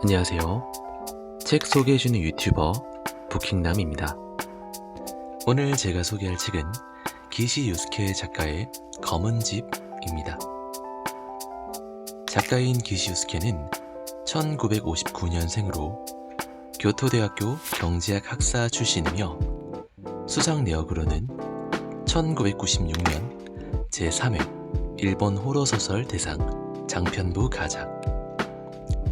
안녕하세요. 책 소개해주는 유튜버 부킹남입니다. 오늘 제가 소개할 책은 기시 유스케 작가의 검은 집입니다. 작가인 기시 유스케는 1959년생으로 교토대학교 경제학 학사 출신이며 수상 내역으로는 1996년 제3회 일본 호러소설 대상 장편부 가작,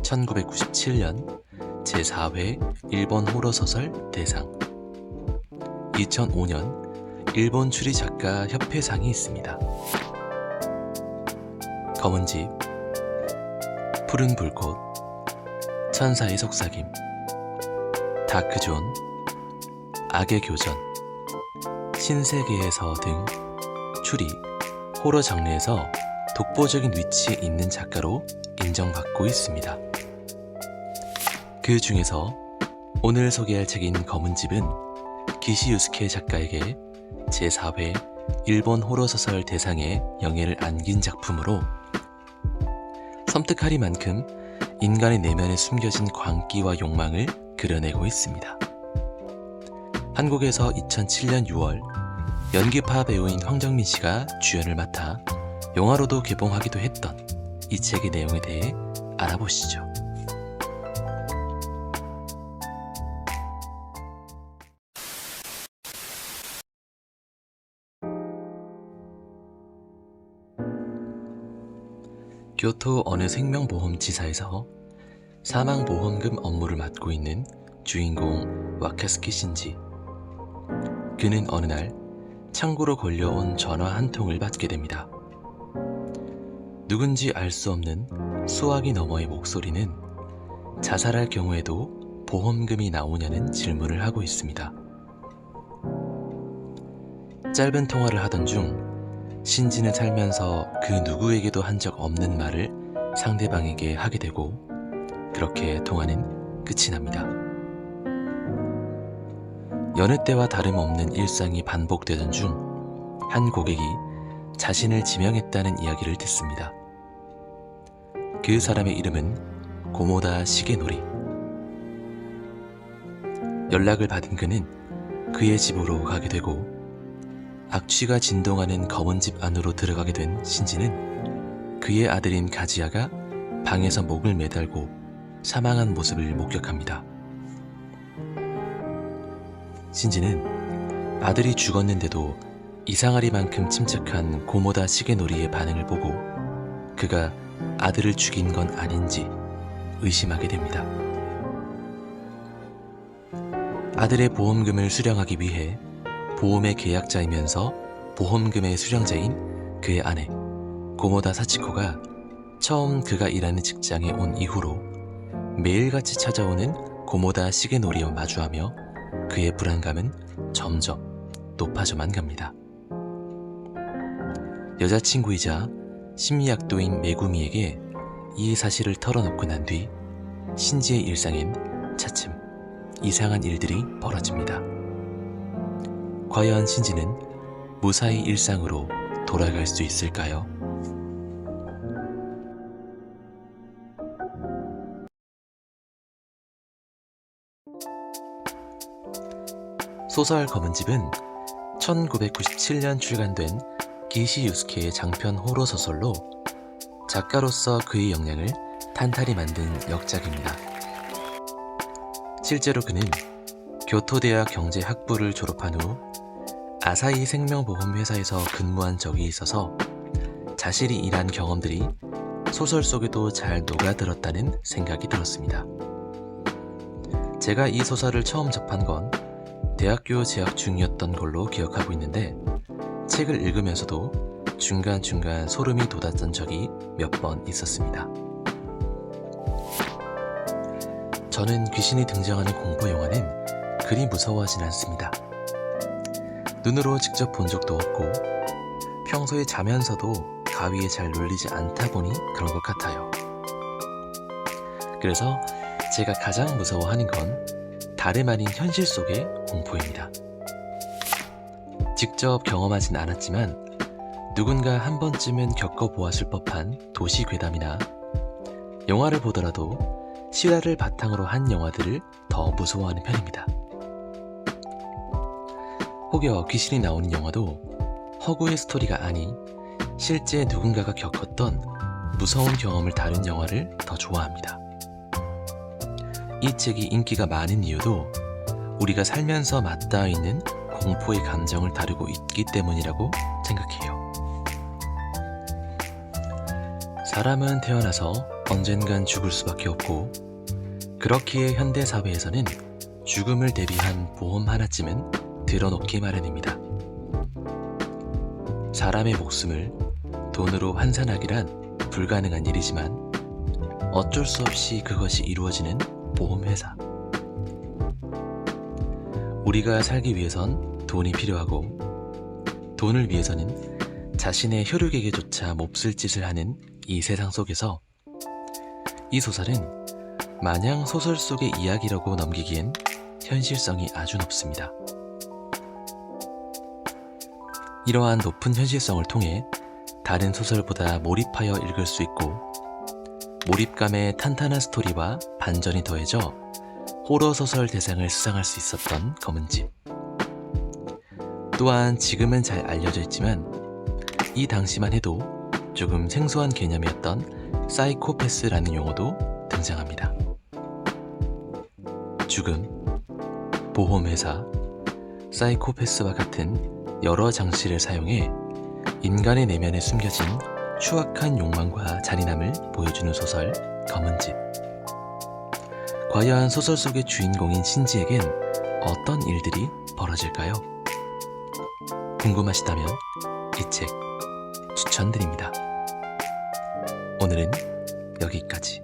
1997년 제4회 일본 호러소설 대상, 2005년 일본 추리작가 협회상이 있습니다. 검은 집, 푸른 불꽃, 천사의 속삭임, 다크존, 악의 교전, 신세계에서 등 추리, 호러 장르에서 독보적인 위치에 있는 작가로 인정받고 있습니다. 그 중에서 오늘 소개할 책인 검은 집은 기시 유스케 작가에게 제4회 일본 호러소설 대상의 영예를 안긴 작품으로 섬뜩하리만큼 인간의 내면에 숨겨진 광기와 욕망을 그려내고 있습니다. 한국에서 2007년 6월 연기파 배우인 황정민 씨가 주연을 맡아 영화로도 개봉하기도 했던 이 책의 내용에 대해 알아보시죠. 교토 어느 생명보험지사에서 사망보험금 업무를 맡고 있는 주인공 와카스키 신지. 그는 어느 날 창고로 걸려온 전화 한 통을 받게 됩니다. 누군지 알 수 없는 수화기 너머의 목소리는 자살할 경우에도 보험금이 나오냐는 질문을 하고 있습니다. 짧은 통화를 하던 중 신지는 살면서 그 누구에게도 한 적 없는 말을 상대방에게 하게 되고 그렇게 통화는 끝이 납니다. 여느 때와 다름없는 일상이 반복되던 중 한 고객이 자신을 지명했다는 이야기를 듣습니다. 그 사람의 이름은 고모다 시게노리. 연락을 받은 그는 그의 집으로 가게 되고 악취가 진동하는 검은 집 안으로 들어가게 된 신지는 그의 아들인 가지야가 방에서 목을 매달고 사망한 모습을 목격합니다. 신지는 아들이 죽었는데도 이상하리만큼 침착한 고모다 시게노리의 반응을 보고 그가 아들을 죽인 건 아닌지 의심하게 됩니다. 아들의 보험금을 수령하기 위해 보험의 계약자이면서 보험금의 수령자인 그의 아내 고모다 사치코가 처음 그가 일하는 직장에 온 이후로 매일같이 찾아오는 고모다 시게노리와 마주하며 그의 불안감은 점점 높아져만 갑니다. 여자친구이자 심리학도인 메구미에게 이 사실을 털어놓고 난 뒤 신지의 일상엔 차츰 이상한 일들이 벌어집니다. 과연 신지는 무사히 일상으로 돌아갈 수 있을까요? 소설 검은 집은 1997년 출간된 기시 유스케의 장편 호러소설로 작가로서 그의 역량을 탄탄히 만든 역작입니다. 실제로 그는 교토대학 경제학부를 졸업한 후 아사히 생명보험회사에서 근무한 적이 있어서 자신이 일한 경험들이 소설 속에도 잘 녹아들었다는 생각이 들었습니다. 제가 이 소설을 처음 접한 건 대학교 재학 중이었던 걸로 기억하고 있는데 책을 읽으면서도 중간중간 소름이 돋았던 적이 몇 번 있었습니다. 저는 귀신이 등장하는 공포영화는 그리 무서워하진 않습니다. 눈으로 직접 본 적도 없고 평소에 자면서도 가위에 잘 눌리지 않다 보니 그런 것 같아요. 그래서 제가 가장 무서워하는 건 다름 아닌 현실 속의 공포입니다. 직접 경험하진 않았지만 누군가 한 번쯤은 겪어보았을 법한 도시 괴담이나 영화를 보더라도 실화를 바탕으로 한 영화들을 더 무서워하는 편입니다. 혹여 귀신이 나오는 영화도 허구의 스토리가 아닌 실제 누군가가 겪었던 무서운 경험을 다룬 영화를 더 좋아합니다. 이 책이 인기가 많은 이유도 우리가 살면서 맞닿아 있는 공포의 감정을 다루고 있기 때문이라고 생각해요. 사람은 태어나서 언젠간 죽을 수밖에 없고, 그렇기에 현대사회에서는 죽음을 대비한 보험 하나쯤은 들어놓기 마련입니다. 사람의 목숨을 돈으로 환산하기란 불가능한 일이지만 어쩔 수 없이 그것이 이루어지는 보험회사. 우리가 살기 위해선 돈이 필요하고, 돈을 위해서는 자신의 혈육에게조차 몹쓸 짓을 하는 이 세상 속에서 이 소설은 마냥 소설 속의 이야기라고 넘기기엔 현실성이 아주 높습니다. 이러한 높은 현실성을 통해 다른 소설보다 몰입하여 읽을 수 있고, 몰입감에 탄탄한 스토리와 반전이 더해져 호러 소설 대상을 수상할 수 있었던 검은집. 또한 지금은 잘 알려져 있지만 이 당시만 해도 조금 생소한 개념이었던 사이코패스라는 용어도 등장합니다. 죽음, 보험회사, 사이코패스와 같은 여러 장치를 사용해 인간의 내면에 숨겨진 추악한 욕망과 잔인함을 보여주는 소설 검은집. 과연 소설 속의 주인공인 신지에겐 어떤 일들이 벌어질까요? 궁금하시다면 이 책 추천드립니다. 오늘은 여기까지.